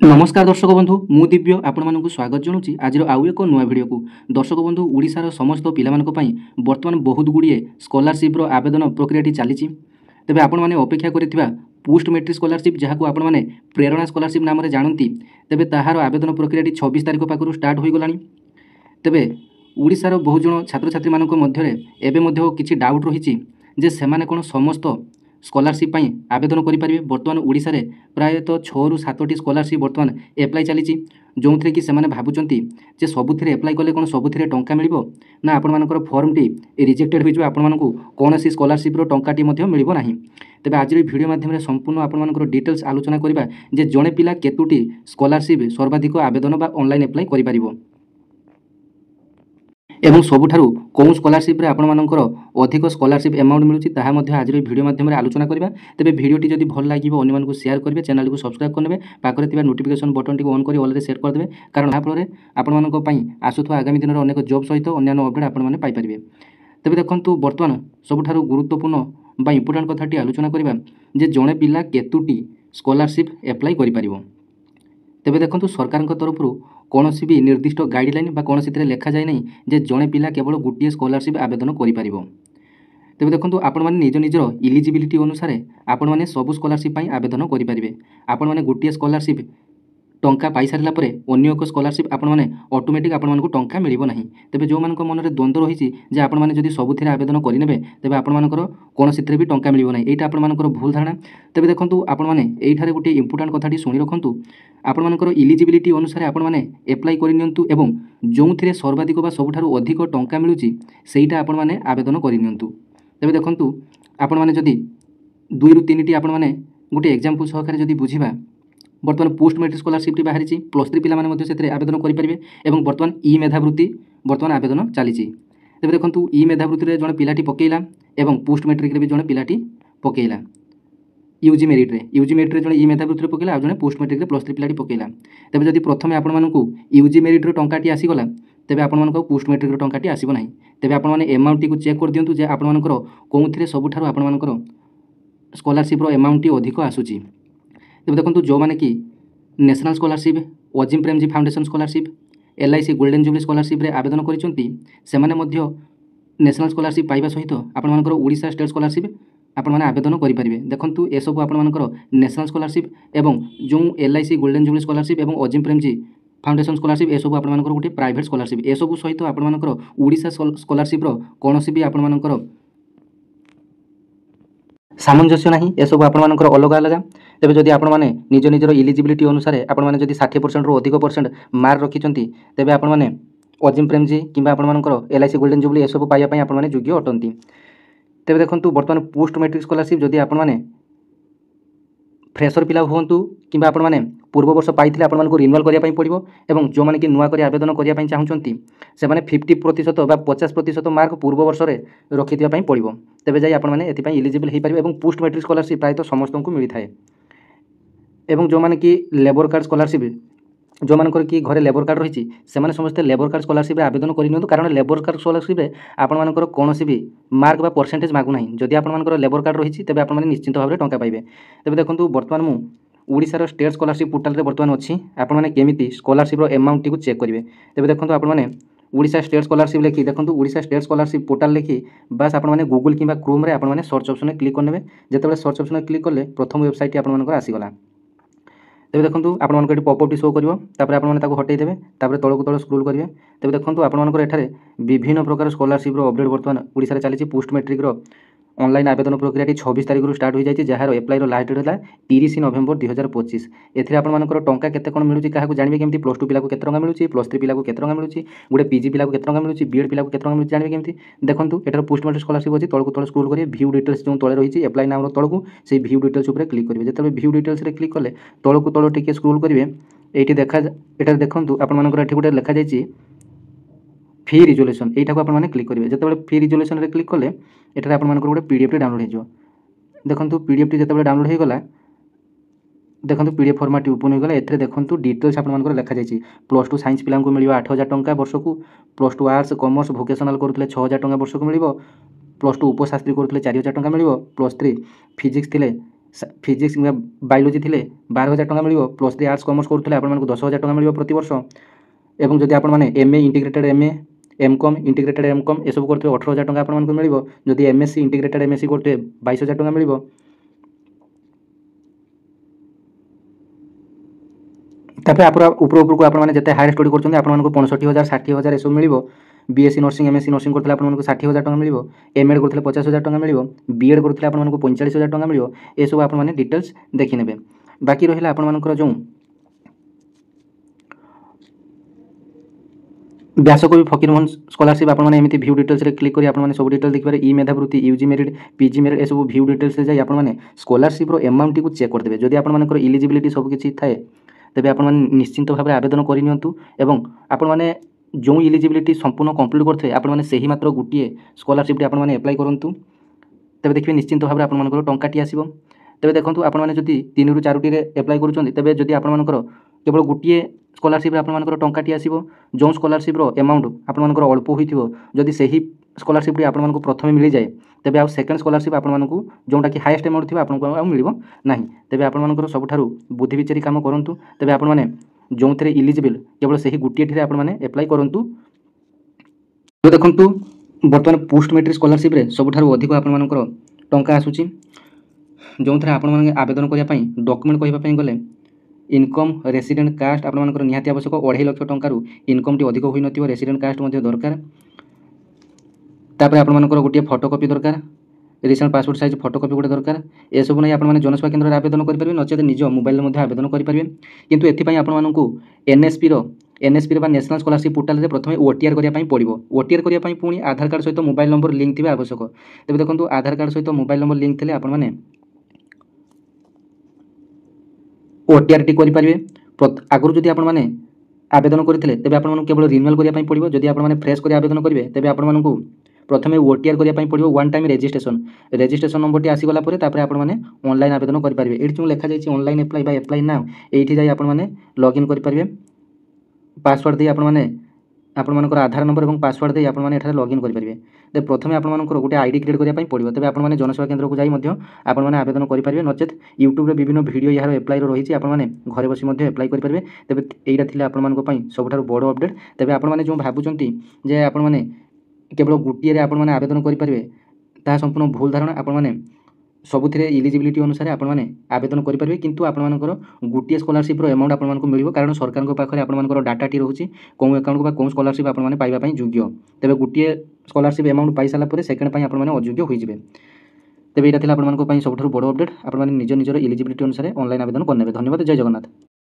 नमस्कार दर्शक बंधु मु दिव्य आपण मानक स्वागत जनाऊँगी आज आउ एक नुआ भिडियो को। दर्शक बंधु ओडिशार समस्त पिलामानक बर्तमान बहुत गुड़िए स्कॉलरशिप आवेदन प्रक्रिया चली तेज आपण मैंने अपेक्षा करिथिबा पोस्ट मैट्रिक स्कॉलरशिप जहाँ को आपण मैंने प्रेरणा स्कॉलरशिप नाम जानती तेज ताहार आवेदन प्रक्रिया 26 तारिख पाखु स्टार्ट हो गलानी। तेबे ओडिशार बहुत जन छात्र छात्री मानक मध्यरे एबे मध्य किछि डाउट रही जे सेमाने कोन समस्त स्कॉलरशिप आवेदन करेंगे। बर्तमान ओडिशा रे प्रायतः 6 ରୁ 7टी स्कॉलरशिप बर्तमान एप्लाई चली जो थे कि सेमाने भाबुचंती जे सबुथिरे एप्लाई कले कोन सबुथिरे टंका मिलिबो ना आपण मानकर फॉर्म टी रिजेक्टेड होइजो आपण मानकू कोनोसी स्कॉलरशिप रो टंका टी मध्ये मिलिबो नाही। तेबे आज भिडियो माध्यम संपूर्ण आपण मानकर डिटेल्स आलोचना करिबा जे जणे पिला केतुटी स्कॉलरशिप सर्वाधिक आवेदन बा ऑनलाइन एप्लाई करि परिबो एवं सबुठारु कौन स्कॉलरशिप रे आपण मानकर अधिक स्कॉलरशिप अमाउंट मिलुची ताहा मध्ये आज भिडियो माध्यम आलोचना करिबा। तेबे भिडियोटी जदि भल लागिबो अन्य मानकु शेयर करिवे, चैनल को सब्सक्राइब करनेबे, पाखरे तिबा नोटिफिकेशन बटन टी ऑन करी ऑल रे सेट कर देबे कारण आ फल रे आपण मानक पई आसुथवा आगामी दिन रो अनेक जॉब सहित अन्य अपडेट आपण माने पाई परिबे। तेबे देखंतु वर्तमान सबुठारु गुरुत्वपूर्ण बा इंपोर्टेंट कथाटी आलोचना करिबा जे जणे पिला केतुटी स्कॉलरशिप अप्लाई करि परिबो। तेबे देखंतु सरकार तरफ कौन भी निर्दिष्ट गाइडलाइन कौन से लिखा जाए नहीं जे जड़े पिला केवल गोटे स्कॉलरशिप आवेदन कर। तेबे देखंतु आपण माने निज निजर इलिजिबिलिटी अनुसार आपण माने सब स्कॉलरशिप आवेदन करेंगे। आपण माने गोटे स्कॉलरशिप टंका पाई सारा पर अन्य एक स्कॉलरशिप आपण माने ऑटोमेटिक आपण मानक टंका मिलिबो नाही। तेबे जो मानक मन में द्वंद्व रही जे आपण माने जदि सबुथिरे आवेदन करिनेबे तेबे आपण मानकर कोन सितरे भी टंका मिलिबो नाही, एटा आपण मानकर भूल धारणा। तेबे देखंतु आपण माने एठारे गोटे इंपोर्टेंट कथाटी सुनी रखंतु आपण मानकर इलिजिबिलिटी अनुसार आपण माने अप्लाई करिनियंतु एवं जोंथिरे सर्वाधिक बा सबुठारु अधिक टंका मिलुची सेईटा आपण माने आवेदन करिनियंतु। तेबे देखंतु आपण माने जदि 2 ରୁ 3टी आपण माने गोटे एग्जांपल सहकारे जदि बुझिबा बर्तमान पोस्ट मैट्रिक स्कॉलरशिप बाहरी +3 पिला माने मध्ये सेतरे आवेदन करि परिबे एवं बर्तमान ई मेधावृत्ति बर्तमान आवेदन चली। तेबे देखंतु ई मेधावृत्ति रे जणे पिलाटी पकेइला एवं पोस्ट मैट्रिक रे भी जणे पिलाटी पकेइला यूजी मेरिट रे जणे ई मेधावृत्ति रे पकेइला आ जणे पोस्ट मैट्रिक रे +3 पिलाटी पकेइला। तेबे जदि प्रथमे आपण मानकू यूजी मेरिट रे टंकाटी आसी गला तेबे आपण मानकू पोस्ट मैट्रिक रे टंकाटी आसीबो नाही। तेबे आपण माने अमाउंट टी को चेक कर दियंतु जे आपण मानकर कोउथिरे सबुठारु आपण मानकर स्कॉलरशिप रो अमाउंट टी अधिक आसुची। तेबे देखंतु जो माने कि national scholarship, Azim Premji foundation scholarship, LIC golden jubilee scholarship रे आवेदन करिसंती सेमाने मध्य नेशनल स्कॉलरशिप पाइबा सहित आपण मानकर ओडिशा स्टेट स्कॉलरशिप आपण माने आवेदन करि परिबे। देखंतु ए सब आपण मानकर नेशनल स्कॉलरशिप एवं जो LIC गोल्डन जुबली स्कॉलरशिप एवं अजिम प्रेमजी फाउंडेशन स्कॉलरशिप ए सब आपण मानकर गोटे प्राइवेट स्कॉलरशिप ए सब सहित आपण मानकर ओडिशा स्कॉलरशिप रो कोनोसी भी आपण मानकर सामंजस्य नहीं, ए सब आपण मानकर अलग अलग। तेबे जदि आपण माने निज निजर इलिजिबिलिटी अनुसार आपण माने जदि 60% रो अधिक परसेंट मार्क रखिचंती तेबे आपण माने अजिम प्रेमजी किंबा आपण मानकर LIC गोल्डन जुबली ए सब पाइबा पई आपण माने योग्य अटंती। तेबे देखंतु वर्तमान पोस्ट मैट्रिक स्कॉलरशिप जदि आपण माने फ्रेशर पिला हुंतु किंबा आपण माने पूर्व वर्ष पाइथिले आपण मानकु रिन्यूअल करिया पई पड़िबो एवं जो माने कि नुआ करी आवेदन करिया पई चाहुचंती से माने 50% बा 50% मार्क पूर्व वर्ष रे रखिथिया पई पड़िबो। तेबे जाई आपण माने एथि पई एलिजिबल हे परिबो एवं पोस्ट मैट्रिक स्कॉलरशिप प्राय तो समस्त को मिली थाए। एवं जो माने कि लेबर कार्ड स्कॉलरशिप जो मानकर कि घरे लेबर कार्ड रही से समस्त लेबर कार्ड स्कॉलरशिप आवेदन करिनियंतु कारण लेबर कार्ड स्कॉलरशिप आपण मानकर कोनोसी भी मार्क बा परसेंटेज मागु नाही। जदि आपण मानकर लेबर कार्ड रही तेबे आपण माने निश्चित भाव टंका पाइबे। तेबे देखंतु वर्तमान मु ओडिशा स्टेट स्कॉलरशिप पोर्टल रे वर्तमान अछि आपण माने केमिति स्कॉलरशिप रो अमाउंट टी को चेक करिवे। तेबे देखंतु आपण माने ओडिशा स्टेट स्कॉलरशिप लिखि देखंतु ओडिशा स्टेट स्कॉलरशिप पोर्टल लिखि बस आपण माने गूगल किंबा क्रोम रे आपण माने सर्च ऑप्शन में क्लिक करनेबे। जेतेबेले सर्च ऑप्शन में क्लिक करले प्रथम वेबसाइट आपण मानकर आसी गला। तेबे देखंतु आपण मानकर पॉपअप टी शो करिवो तापर आपण माने ताको हटेइ देबे तापर तळकु तळ स्क्रॉल करिवे। तेबे देखंतु आपण मानकर एठारे विभिन्न प्रकार स्कॉलरशिप रो अपडेट वर्तमान ओडिसा रे चलीछि। पोस्ट मैट्रिक रो ऑनलाइन आवेदन प्रक्रिया 26 तारिख रु स्टार्ट हो जाइए जहाँ एप्लाई लास्ट डेट है 30 नवेम्बर 2025। एथिरे आपण मानकर टंका केते कोन मिलुची काहाकू जानिबे केमती +2 पिला को केते टंका मिलुची, +3 पिला को केते टंका मिलुची, गोटे PG पिला को केते टंका मिलुची, BEड पिला को केते टंका मिलुची जानिबे केमती देखंतु एटार पोस्ट मैट्रिक स्कॉलरशिप अछि तळकु तळ स्क्रॉल करिवे व्यू डिटेल्स जो तळे रहिछि एप्लाई नाम रो तळकु से व्यू डिटेल्स ऊपर क्लिक करिवे। जेतबे व्यू डिटेल्स रे क्लिक करले तळकु तळ टिके स्क्रॉल करिवे एठी देखा एटार देखंतु आपण मानकर एठी गोटे लिखा जाइछि फी रिजोल्यूशन एटा को आपण माने क्लिक करिवे। जेतबे फी रिजोल्यूशन रे क्लिक करले एटारे आपण मानकर गोटे PDF टी डाउनलोड हेजो। देखंतु PDF टी जेतबे डाउनलोड हे गला देखंतु PDF फॉर्मेट ओपन हो गला। एथरे देखंतु डिटेल्स आपण मानकर लिखा जाइछि +2 साइंस पिला को मिलियो 8000 टंका वर्ष को, +2 आर्ट्स कॉमर्स वोकेशनल करूतले 6000 टंका वर्ष को मिलियो, +2 उपशास्त्री करूतले 4000 टंका मिलियो, +3 फिजिक्स थिले फिजिक्स किंवा बायोलोजी थिले 12,000 टंका मिलिबो +3 आर्ट्स कॉमर्स करूथले आपण मानकु 10,000 टंका मिलिबो प्रति वर्ष एवं जदि आपण माने MA integrated MA MCom integrated MCom ए सब करथबे 18,000 टंका आपण मानकु मिलिबो जदि एमएससी इंटीग्रेटेड एमएससी करथबे 22,000 टंका मिलिबो तापर आप ऊपर ऊपर को आपने जिते हायर स्टडी कर 65,000 60,000 एसब मिल बीएससी नर्सिंग एमएससी नर्सिंग करते आपको 60,000 टंका मिल एमएड करते 50,000 टंका मिल बीएड करते आपको 45,000 टंका मिल यह सब आपने डिटेल्स देखने बाकी रहा आपर जो व्यासकवि फकीरमोहन स्कॉलरशिप आपने एमती व्यू डिटेल्स क्लिक कर आपने सब डिटेल देखिए ई मेधावृत्ति यूजी मेरिट पीजी मेरिट ए सब व्यू डिटेल्स जाए आपने स्कॉलरशिप अमाउंट को चेक करदे जदि आपर इलिजिबिलिटी सबकि थाए तेज आप निश्चिंत भाव में आवेदन करनियंतु एवं आपण मैंने जो इलिजिबिलिटी संपूर्ण कंप्लीट करते आपने से ही मात्र गोटे स्कॉलरशिप आपने एप्लाई करूँ तेज देखिए निश्चिंत भाव में आपर टंकाटी आसो तेज देखो आपने जब 3 ରୁ 4टी एप्लाई करें जदि आपर केवल गोटे स्कॉलरशिप आपर टंकाटी आसो जो स्कॉलरशिप अमाउंट आपर अल्प हो जदि से ही स्कॉलरशिप आपको प्रथम मिल जाए तेज आउ सेकेंड स्कॉलरशिप आपको जोटा कि हाईएस्ट अमाउंट थी आपको आउ मिल ना तेज आपर सबुठ बुद्धि विचारी कम करूँ तेज आपने जो थे इलिजिबल केवल से ही गोटे आपने एप्लाई करूँ देखु बर्तमान पोस्ट मैट्रिक स्कॉलरशिप सबुठ अधिक आपर टंका आसूची जो थे आप आवेदन करने डॉक्यूमेंट कहवाई गले इनकम रेसिडेंट कास्ट आपर निहाती आवश्यक 2.5 लाख टंकार इनकम टी अधिक होई नथिबो रेसिडेंट कास्ट मध्य दरकार तापर आपर गोटे फोटोकॉपी दरकार रिसेंट पासपोर्ट साइज फोटोकॉपी गोटे दरकार ए सब नहीं आपने जनसेवा केन्द्र में आवेदन करेंगे नचेत निज मोबाइल में आवेदन करेंगे किंतु एथपाई आपको एनएसपी नेशनल स्कॉलरशिप पोर्टाल में प्रथम ओटीआर करने पड़ो ओटीआर करने पुणी आधार कार्ड सहित मोबाइल नंबर लिंक थी आवश्यक तेज देखो आधार कार्ड सहित मोबाइल नंबर लिंक थे आपने ओटीआर टी करेंगे आगुरी जदि आपने आवेदन करते तेज आपको केवल रिन्यूअल करने पड़ो जदि आपने फ्रेश कर आवेदन करेंगे तेज आपको प्रथम ओटीआर करने पड़ो 1 टाइम रजिस्ट्रेशन नंबर टी आसीगला आपने ऑनलाइन आवेदन करेंगे ये जो लिखा जाए online apply by apply now ये जाए आपने लॉगिन करेंगे पासवर्ड दे आपर आधार नंबर और पासवर्ड दे आपने लॉगिन करेंगे तो प्रथम आपर गोटे आईडी क्रिएट करने पड़ो तेज आपने जनसेवा केन्द्र को जाइए आपने आवेदन करेंगे नचेत यूट्यूब रे विभिन्न वीडियो यार एप्लाई रही आपने घरे बसी एप्लाई करेंगे तेज यहाँ थी सबुठ बड़ अपडेट तेज आपने जो भावुं जे आपने केवल गोटे आपने आवेदन करेंगे ताहा संपूर्ण भूल धारणा आपने सबुथिरे इलिजिबिलिटी अनुसार आपने आवेदन करेंगे किंतु आपर गोटे स्कॉलरशिप अमाउंट आपको मिल कारण सरकार पाखे आपर डाटाटी रोचे कौन अकाउंट कौन स्कॉलरशिप आपने पाइबापी योग्य तेज गोटे स्कॉलरशिप अमाउंट पाई सारा सेकेंड आपने अयोग्य होइजिबे तेज यहाँ आपर सबुठ बड़ अपडेट आपने निज निजर इलिजिबिलिटी अनुसार ऑनलाइन आवेदन करने धन्यवाद जय जगन्नाथ।